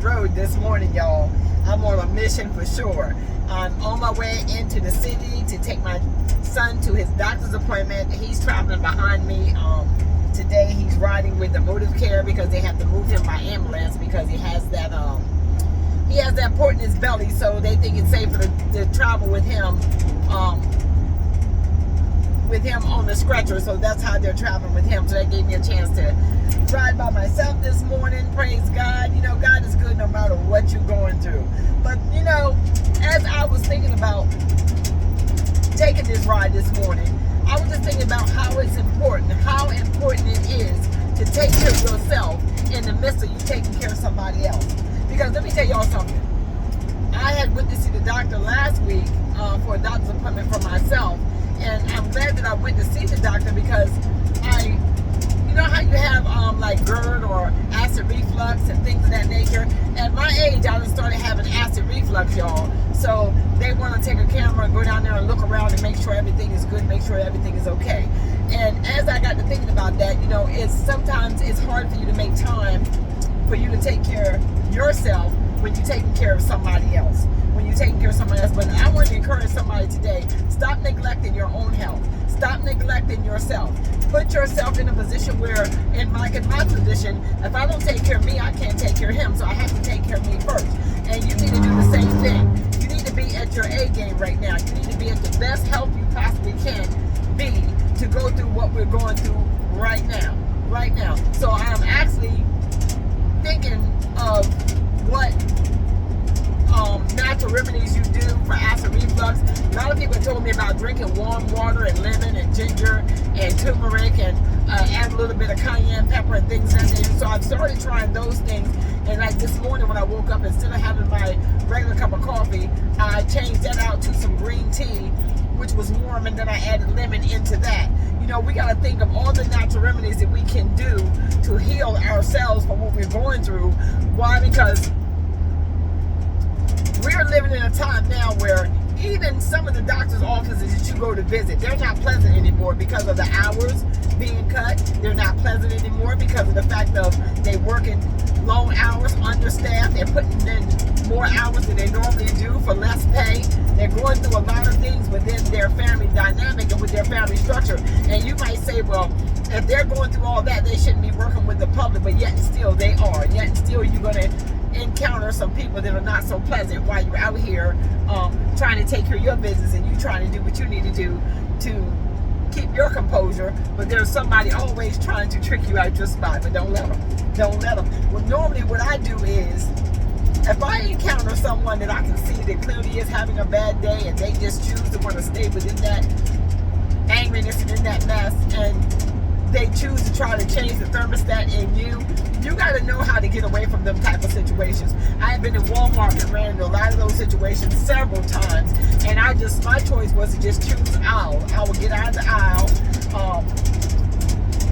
the road this morning, y'all. I'm on a mission for sure. I'm on my way into the city to take my son to his doctor's appointment. He's traveling behind me. Today he's riding with the motive care because they have to move him by ambulance because he has that port in his belly, so they think it's safer to travel with him on the stretcher. So that's how they're traveling with him. So that gave me a chance to ride by myself this morning. Praise God. You know, God is good no matter what you're going through. But you know, as I was thinking about taking this ride this morning, I was just thinking about how important it is to take care of yourself in the midst of you taking care of somebody else. Because let me tell y'all something. I had went to see the doctor last week for a doctor's appointment for myself. And I'm glad that I went to see the doctor because you know how you have like GERD or acid reflux and things of that nature? At my age, I just started having acid reflux, y'all. So they want to take a camera and go down there and look around and make sure everything is good, make sure everything is okay. And as I got to thinking about that, you know, sometimes it's hard for you to make time for you to take care of yourself when you're taking care of somebody else. But I want to encourage somebody today, stop neglecting your own health. Stop neglecting yourself. Put yourself in a position where, in my position, if I don't take care of me, I can't take care of him. So I have to take care of me first. And you need to do the same thing. You need to be at your A game right now. You need to be at the best health you possibly can be to go through what we're going through right now. Right now. So I am actually thinking of what natural remedies you do for acid reflux. A lot of people told me about drinking warm water and lemon and ginger and turmeric and add a little bit of cayenne pepper and things like that. So I've started trying those things. And like this morning when I woke up, instead of having my regular cup of coffee, I changed that out to some green tea, which was warm, and then I added lemon into that. You know, we got to think of all the natural remedies that we can do to heal ourselves from what we're going through. Why? Because we're living in a time now where even some of the doctor's offices that you go to visit, they're not pleasant anymore because of the hours being cut. They're not pleasant anymore because of the fact of they working long hours, understaffed. They're putting in more hours than they normally do for less pay. They're going through a lot of things within their family dynamic and with their family structure. And you might say, well, if they're going through all that, they shouldn't be working with the public, but yet and still they are. Yet and still you're going to encounter some people that are not so pleasant while you're out here trying to take care of your business and you trying to do what you need to do to keep your composure. But there's somebody always trying to trick you out your spot, but don't let them. Don't let them. Well, normally what I do is, if I encounter someone that I can see that clearly is having a bad day and they just choose to want to stay within that angriness and in that mess, and they choose to try to change the thermostat in you, you got to know how to get away from them type of situations. I have been in Walmart and ran into a lot of those situations several times, and my choice was to just choose aisle. I would get out of the aisle,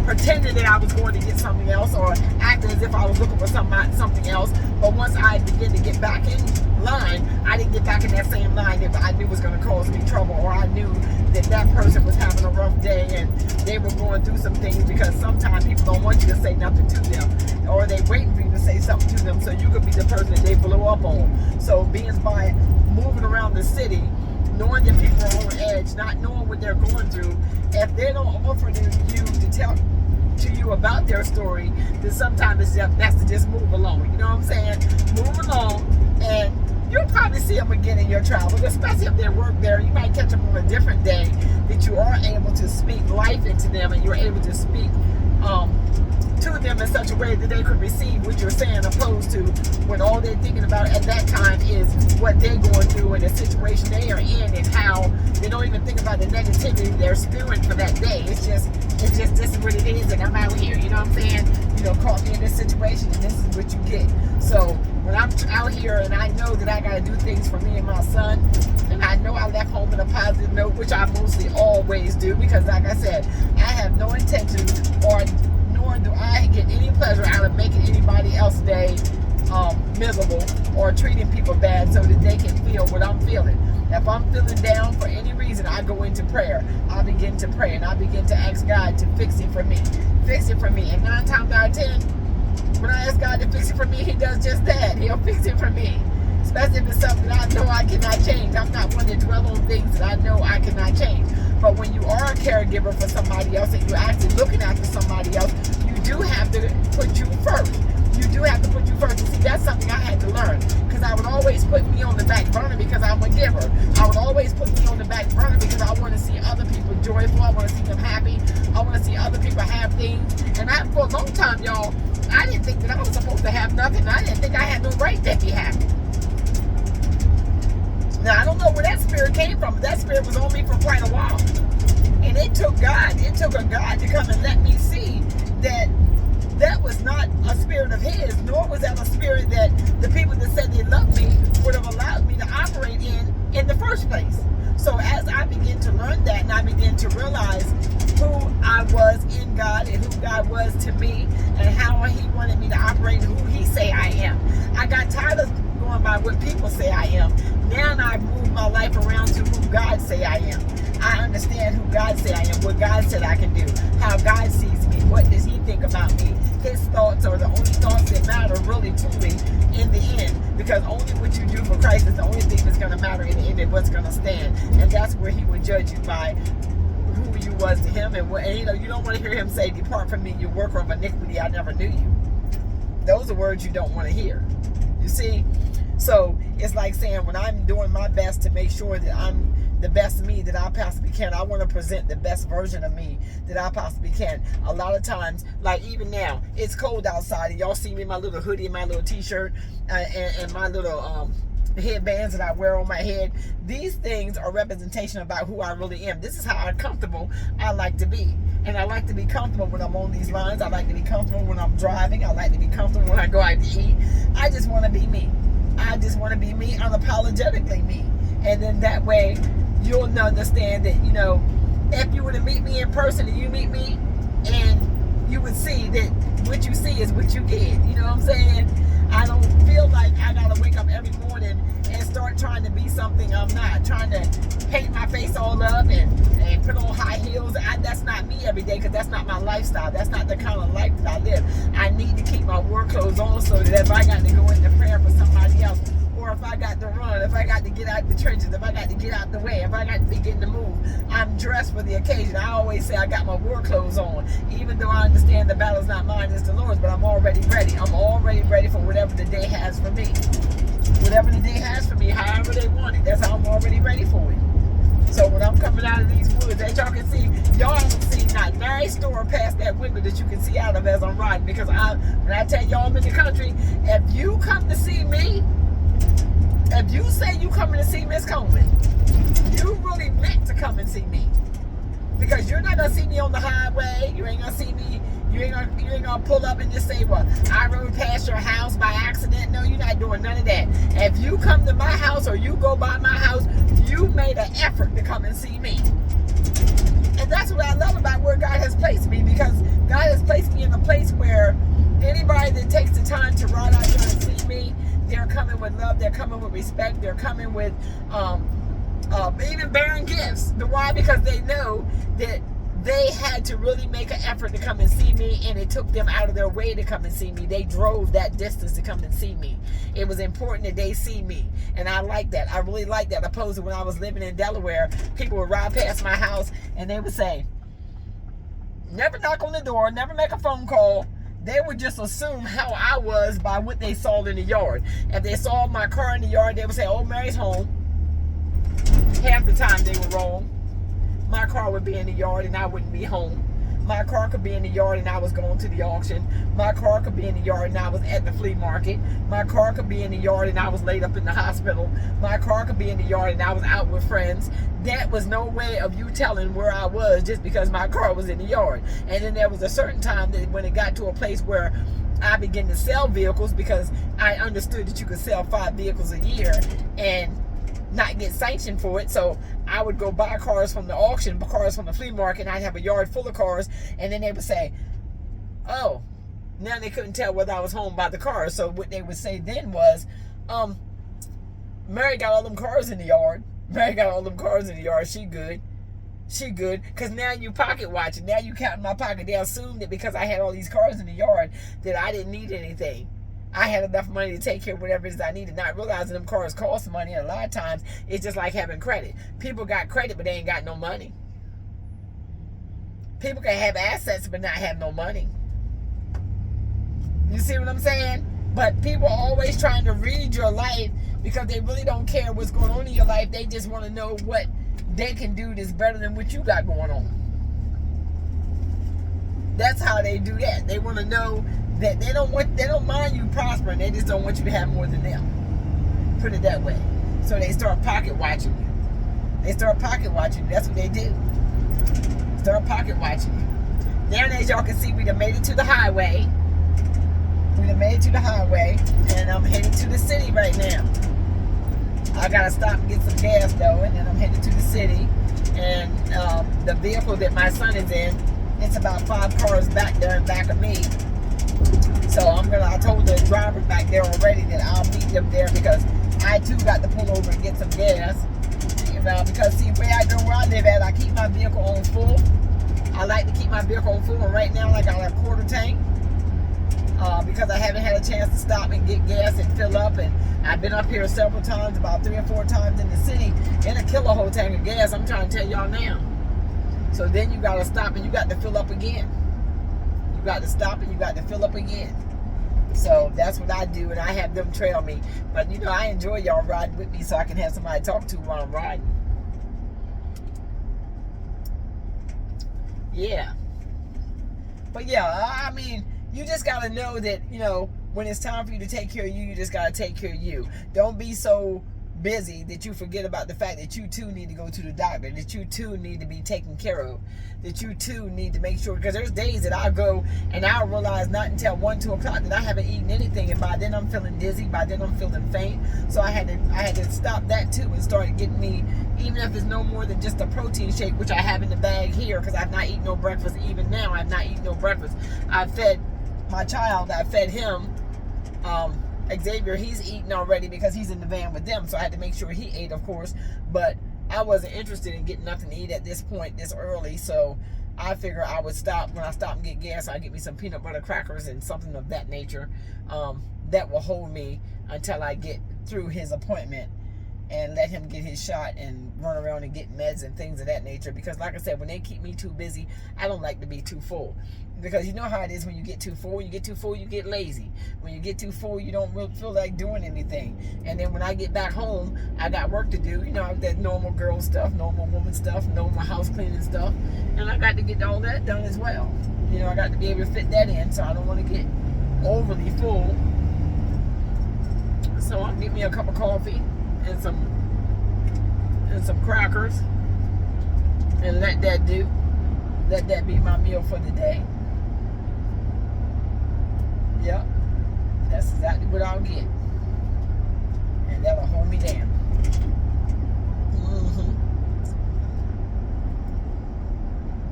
pretending that I was going to get something else or acting as if I was looking for something else. But once I began to get back in line, I didn't get back in that same line if I knew it was going to cause me trouble, or I knew that person was having a rough day and they were going through some things, because sometimes people don't want you to say nothing to them, or they waiting for you to say something to them so you could be the person that they blow up on. So being by moving around the city, knowing that people are on edge, not knowing what they're going through, if they don't offer you to tell to you about their story, then sometimes it's best to just move along. You know what I'm saying? Move along, and you'll probably see them again in your travels, especially if they work there. You might catch them on a different day that you are able to speak life into them, and you're able to speak to them in such a way that they could receive what you're saying, opposed to when all they're thinking about at that time is what they're going through and the situation they are in, and how they don't even think about the negativity they're spewing for that day. It's just this is what it is, and I'm out here, you know what I'm saying? You know, caught me in this situation, and this is what you get. So when I'm out here and I know that I got to do things for me and my son, and I know I left home in a positive note, which I mostly always do, because like I said, I have no intention, or nor do I get any pleasure out of making anybody else's day miserable or treating people bad so that they can feel what I'm feeling. If I'm feeling down for any reason, I go into prayer. I begin to pray, and I begin to ask God to fix it for me. Fix it for me. And 9 times out of 10, When I ask God to fix it for me, he does just that. He'll fix it for me. Especially if it's something I know I cannot change. I'm not one to dwell on things that I know I cannot change. But when you are a caregiver for somebody else and you're actually looking after somebody else, you do have to put you first. You do have to put you first. And see, that's something I had to learn. Because I would always put me on the back burner because I'm a giver. I would always put me on the back burner because I want to see other people joyful. I want to see them happy. I want to see other people have things. And for a long time, y'all, I didn't think that I was supposed to have nothing. I didn't think I had no right to be happy. Now, I don't know where that spirit came from, but that spirit was on me for quite a while. And it took a God to come and let me see that that was not a spirit of his, nor was that a spirit that the people that said they loved me would have allowed me to operate in the first place. So as I began to learn that and I began to realize who I was in God and who God was to me and how he wanted me to operate and who he say I am, I got tired of going by what people say I am. Now I've moved my life around to who God say I am. I understand who God say I am, what God said I can do, how God sees me, what does he think about me. His thoughts are the only thoughts that matter really truly in the end, because only what you do for Christ is the only thing that's going to matter in the end and what's going to stand. And that's where he would judge you by who you was to him. And you don't want to hear him say, "Depart from me, you worker of iniquity, I never knew you." Those are words you don't want to hear. You see? So it's like saying, when I'm doing my best to make sure that I'm the best me that I possibly can, I want to present the best version of me that I possibly can. A lot of times, like even now, it's cold outside, and y'all see me in my little hoodie and my little t-shirt and my little headbands that I wear on my head. These things are representation about who I really am. This is how comfortable I like to be. And I like to be comfortable when I'm on these lines. I like to be comfortable when I'm driving. I like to be comfortable when I go out to eat. I just want to be me. I just want to be me, unapologetically me. And then that way, you'll understand that, if you were to meet me in person and you meet me, and you would see that what you see is what you get. You know what I'm saying? I don't feel like I gotta wake up every morning and start trying to be something I'm not. Trying to paint my face all up and put on high heels. That's not me every day, because that's not my lifestyle. That's not the kind of life that I live. I need to keep my work clothes on so that if I got to go into prayer for somebody else, or if I got to run, if I got to get out the trenches, if I got to get out the way, if I got to begin to move, I'm dressed for the occasion. I always say I got my war clothes on, even though I understand the battle's not mine, it's the Lord's, but I'm already ready. I'm already ready for whatever the day has for me. Whatever the day has for me, however they want it, that's how I'm already ready for it. So when I'm coming out of these woods, as y'all can see, y'all haven't seen not nice store past that window that you can see out of as I'm riding, because when I tell y'all I'm in the country, if you come to see me, if you say you coming to see Miss Coleman, you really meant to come and see me. Because you're not gonna see me on the highway. You ain't gonna see me. You ain't gonna pull up and just say, "Well, I rode past your house by accident." No, you're not doing none of that. If you come to my house or you go by my house, you made an effort to come and see me. And that's what I love about where God has placed me, because God has placed me in a place where anybody that takes the time to ride out there and see me, they're coming with love, they're coming with respect, they're coming with even bearing gifts. But why? Because they know that they had to really make an effort to come and see me, and it took them out of their way to come and see me. They drove that distance to come and see me. It was important that they see me, and I like that. I really like that. Opposed to when I was living in Delaware, people would ride past my house and they would say, never knock on the door, never make a phone call. They would just assume how I was by what they saw in the yard. If they saw my car in the yard, they would say, "Oh, Mary's home." Half the time they were wrong. My car would be in the yard and I wouldn't be home. My car could be in the yard and I was going to the auction. My car could be in the yard and I was at the flea market. My car could be in the yard and I was laid up in the hospital. My car could be in the yard and I was out with friends. That was no way of you telling where I was just because my car was in the yard. And then there was a certain time that when it got to a place where I began to sell vehicles, because I understood that you could sell 5 vehicles a year and not get sanctioned for it. So I would go buy cars from the auction, cars from the flea market, and I'd have a yard full of cars, and then they would say, "Oh," now they couldn't tell whether I was home by the cars. So what they would say then was, "Mary got all them cars in the yard. Mary got all them cars in the yard. She good." She good, because now you pocket watching. Now you counting my pocket. They assumed that because I had all these cars in the yard that I didn't need anything. I had enough money to take care of whatever it is I needed, not realizing them cars cost money. And a lot of times, it's just like having credit. People got credit, but they ain't got no money. People can have assets, but not have no money. You see what I'm saying? But people are always trying to read your life because they really don't care what's going on in your life. They just want to know what they can do that's better than what you got going on. That's how they do that. They want to know that they don't mind you prospering. They just don't want you to have more than them. Put it that way. So they start pocket watching you. They start pocket watching you. That's what they do. Start pocket watching you. Now, as y'all can see, we done made it to the highway. We done made it to the highway, and I'm heading to the city right now. I gotta stop and get some gas though, and then I'm headed to the city. And the vehicle that my son is in, it's about 5 cars back there in back of me. So I told the driver back there already that I'll meet them there because I too got to pull over and get some gas. Because see, where I live at, I keep my vehicle on full. I like to keep my vehicle on full, and right now I got a quarter tank. Because I haven't had a chance to stop and get gas and fill up, and I've been up here several times, about 3 or 4 times in the city, and I kill a whole tank of gas. I'm trying to tell y'all now. So then you got to stop and you got to fill up again. You got to stop and you got to fill up again. So that's what I do, and I have them trail me. But you know, I enjoy y'all riding with me so I can have somebody to talk to while I'm riding. Yeah. But yeah, I mean, you just got to know that, you know, when it's time for you to take care of you, you just got to take care of you. Don't be so busy that you forget about the fact that you too need to go to the doctor, that you too need to be taken care of, that you too need to make sure, because there's days that I go and I'll realize not until 1, 2 o'clock that I haven't eaten anything, and by then I'm feeling dizzy, by then I'm feeling faint. So I had to stop that too and start getting me, even if it's no more than just a protein shake, which I have in the bag here, because I've not eaten no breakfast. Even now I've not eaten no breakfast. I fed my child, I fed him, Xavier, he's eating already because he's in the van with them, so I had to make sure he ate, of course, but I wasn't interested in getting nothing to eat at this point this early, so I figure I would stop. When I stop and get gas, I'd get me some peanut butter crackers and something of that nature that will hold me until I get through his appointment and let him get his shot and run around and get meds and things of that nature, because like I said, when they keep me too busy, I don't like to be too full. Because you know how it is when you get too full. When you get too full, you get lazy. When you get too full, you don't really feel like doing anything. And then when I get back home, I got work to do. You know, that normal girl stuff, normal woman stuff, normal house cleaning stuff. And I got to get all that done as well. You know, I got to be able to fit that in, so I don't want to get overly full. So I'll get me a cup of coffee and some crackers and let that be my meal for the day. Yep, that's exactly what I'll get, and that'll hold me down.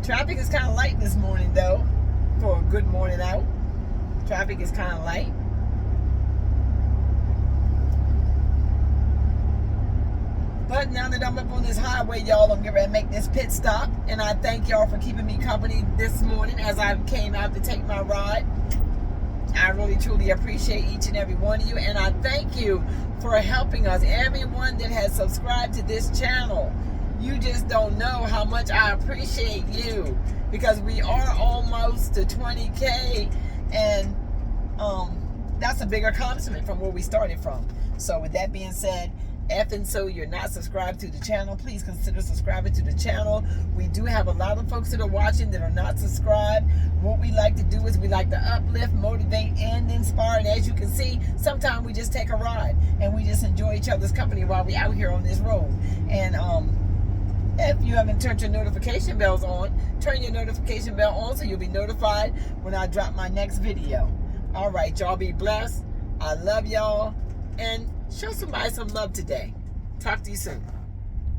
Traffic is kind of light this morning though, for a good morning out. Traffic is kind of light. But now that I'm up on this highway, y'all, I'm getting ready to make this pit stop. And I thank y'all for keeping me company this morning as I came out to take my ride. I really, truly appreciate each and every one of you. And I thank you for helping us. Everyone that has subscribed to this channel. You just don't know how much I appreciate you. Because we are almost to 20K. And that's a big accomplishment from where we started from. So with that being said, and so you're not subscribed to the channel, please consider subscribing to the channel. We do have a lot of folks that are watching that are not subscribed. What we like to do is we like to uplift, motivate, and inspire. And as you can see, sometimes we just take a ride and we just enjoy each other's company while we out here on this road. And if you haven't turned your notification bells on, turn your notification bell on so you'll be notified when I drop my next video. All right, y'all be blessed. I love y'all, and show somebody some love today. Talk to you soon.